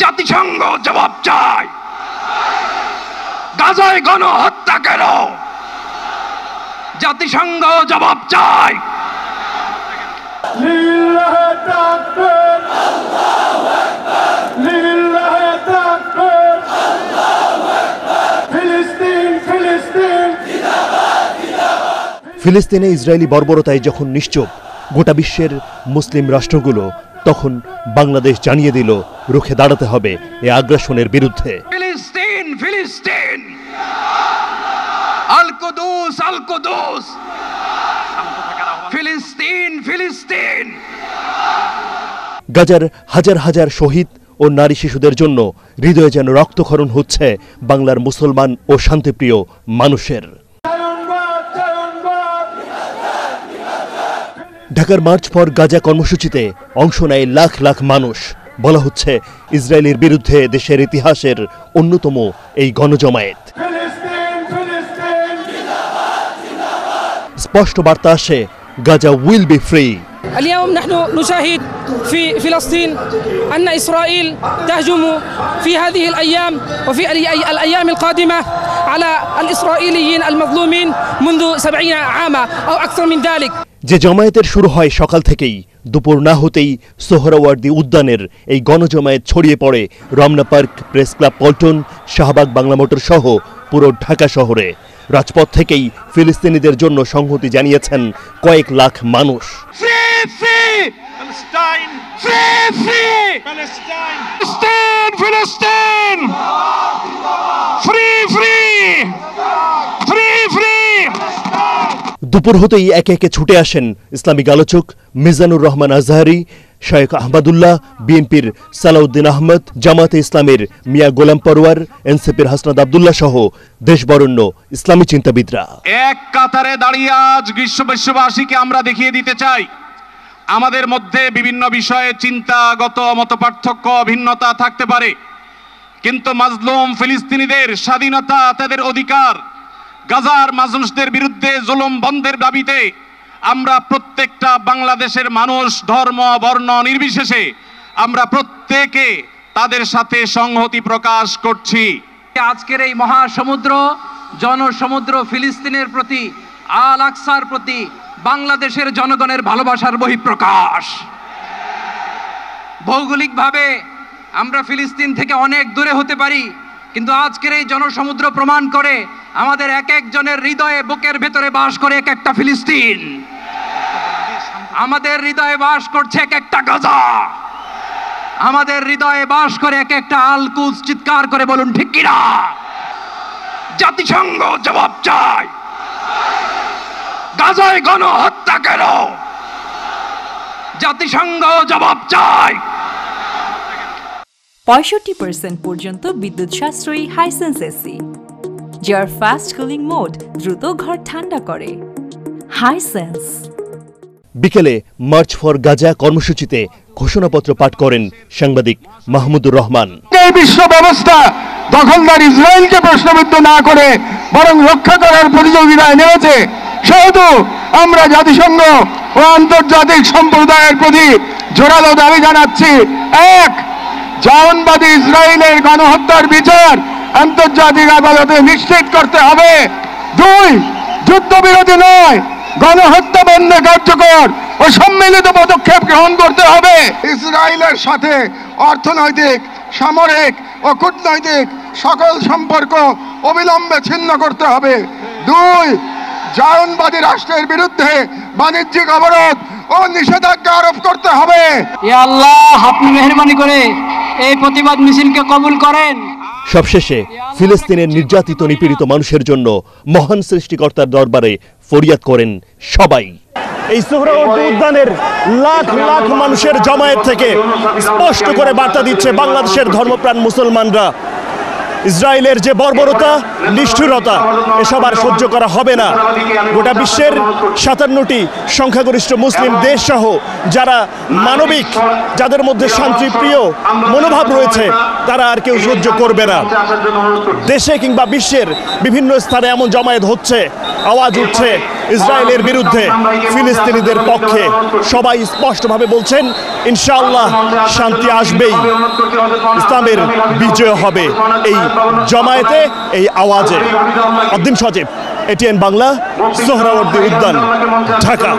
জাতিসংঘ জবাব চায়। গাজায় গণহত্যা কেন? জাতিসংঘ জবাব চায়। ফিলিস্তিনে ইসরায়েলি বর্বরতায় যখন নিশ্চুপ গোটা বিশ্বের মুসলিম রাষ্ট্রগুলো, তখন বাংলাদেশ জানিয়ে দিল রুখে দাঁড়াতে হবে এই আগ্রাসনের বিরুদ্ধে। ফিলিস্তিন ফিলিস্তিন, আল কুদুস আল কুদুস, ফিলিস্তিন ফিলিস্তিন। গাজার হাজার হাজার শহীদ ও নারী শিশুদের জন্য হৃদয়ে যেন রক্তক্ষরণ হচ্ছে বাংলার মুসলমান ও শান্তিপ্রিয় মানুষের। ঢাকার মার্চ ফর গাজা কর্মসূচিতে অংশ নেয় লাখ লাখ মানুষ। বলা হচ্ছে ইসরায়েলের বিরুদ্ধে দেশের ইতিহাসের অন্যতম এই গণজমায়েত। স্পষ্ট বার্তা আসে, গাজা উইল বি ফ্রি। اليوم نحن نشاهد في فلسطين أن إسرائيل تهجم في هذه الأيام وفي الأيام القادمة على الإسرائيليين المظلومين منذ 70 عاما أو أكثر من ذلك। যে জমায়েতের শুরু হয় সকাল থেকেই, দুপুর না হতেই সোহরাওয়ার্দী উদ্যানের এই গণজমায়েত ছড়িয়ে পড়ে Ramna park, press club Paltan, Shahbag, Bangla motor সহ পুরো ঢাকা শহরে। রাজপথ থেকেই ফিলিস্তিনিদের জন্য সংহতি জানিয়েছেন কয়েক লাখ মানুষ। দুপুর হতেই একে একে ছুটে আসেন ইসলামিক আলোচক মিজানুর রহমান আজহারি, শেখ আহমদুল্লাহ, বিএনপির সালাউদ্দিন আহমদ, জামাতে ইসলামের মিয়া গোলাম পরওয়ার, এনসিপির হাসনাত আব্দুল্লাহ সহ দেশবরেণ্য ইসলামী চিন্তাবিদরা। এক কাতারে দাঁড়িয়ে আজ বিশ্ববাসীকে আমরা দেখিয়ে দিতে চাই, আমাদের মধ্যে বিভিন্ন বিষয়ে চিন্তাগত মতপার্থক্য, ভিন্নতা থাকতে পারে, কিন্তু মাজলুম ফিলিস্তিনিদের স্বাধীনতা, তাদের অধিকার, গাজার মানুষদের বিরুদ্ধে জুলুম বন্ধের দাবিতে আমরা প্রত্যেকটা বাংলাদেশের মানুষ, ধর্ম বর্ণ নির্বিশেষে আমরা প্রত্যেকে তাদের সাথে সংহতি প্রকাশ করছি। আজকের এই মহাসমুদ্র, জনসমুদ্র ফিলিস্তিনের প্রতি, আল আকসার প্রতি বাংলাদেশের জনগণের ভালোবাসার বহিঃপ্রকাশ। ভৌগোলিকভাবে আমরা ফিলিস্তিন থেকে অনেক দূরে হতে পারি, কিন্তু আজকের এই জনসমুদ্র প্রমাণ করে আমাদের এক একজনের হৃদয়ে, বুকের ভেতরে বাস করে এক একটা ফিলিস্তিন। আমাদের হৃদয়ে বাস করছে এক একটা গাজা, আমাদের হৃদয়ে বাস করে এক একটা আল কুদস। চিৎকার করে বলুন ঠিক কিনা? জাতিসংঘ জবাব চায়। গাজায় গণহত্যা কেন? জাতিসংঘ জবাব চায়। 65% পর্যন্ত বিদ্যুৎ সাশ্রয়ী হাইসেন্স এসি, যার ফাস্ট কুলিং মোড দ্রুত ঘর ঠান্ডা করে। হাইসেন্স। বিকেলে মার্চ ফর গাজা কর্মসূচিতে ঘোষণাপত্র পাঠ করেন সাংবাদিক মাহমুদুর রহমান। এই বিশ্ব ব্যবস্থা দখলদার ইসরায়েলকে প্রশ্নবিদ্ধ না করে বরং রক্ষা করার প্রতিযোগিতায় নেমেছে, সেহেতু আমরা জাতিসংঘ ও আন্তর্জাতিক সম্প্রদায়ের প্রতি জোরালো দাবি জানাচ্ছি। এক, জায়নবাদী ইসরায়েলের গণহত্যার বিচার আন্তর্জাতিক আদালতে নিশ্চিত করতে হবে। দুই, যুদ্ধবিরতি নয়, গণহত্যা বন্ধে কার্যকর ও সম্মিলিত পদক্ষেপ গ্রহণ করতে হবে। ইসরায়েলের সাথে অর্থনৈতিক, সামরিক ও কূটনৈতিক সকল সম্পর্ক অবিলম্বে ছিন্ন করতে হবে। দুই, জায়নবাদী রাষ্ট্রের বিরুদ্ধে বাণিজ্যিক অবরোধ ও নিষেধাজ্ঞা আরোপ করতে হবে। ইয়া আল্লাহ, আপনি মেহেরবানি করে এই প্রতিবাদ মিছিলকে কবুল করেন। সবশেষে ফিলিস্তিনের নির্যাতিত নিপীড়িত মানুষের জন্য মহান সৃষ্টিকর্তার দরবারে ফরিয়াদ করেন সবাই। এই সোহরাওয়ার্দী উদ্যানের লাখ লাখ মানুষের জমায়েত থেকে স্পষ্ট করে বার্তা দিচ্ছে বাংলাদেশের ধর্মপ্রাণ মুসলমানরা, ইসরায়েলের যে বর্বরতা, নিষ্ঠুরতা, এসব আর সহ্য করা হবে না। গোটা বিশ্বের 57টি সংখ্যাগরিষ্ঠ মুসলিম দেশ সহ যারা মানবিক, যাদের মধ্যে শান্তিপ্রিয় মনোভাব রয়েছে, তারা আর কেউ সহ্য করবে না। দেশে কিংবা বিশ্বের বিভিন্ন স্থানে এমন জমায়েত হচ্ছে, আওয়াজ উঠছে, ইসরায়েলের বিরুদ্ধে ফিলিস্তিনিদের পক্ষে সবাই স্পষ্টভাবে বলছেন ইনশাআল্লাহ শান্তি আসবেই, ইসলামের বিজয় হবে এই জমায়েতে, এই আওয়াজে। আব্দিন সজীব, এটিএন বাংলা, সোহরাওয়ার্দী উদ্যান, ঢাকা।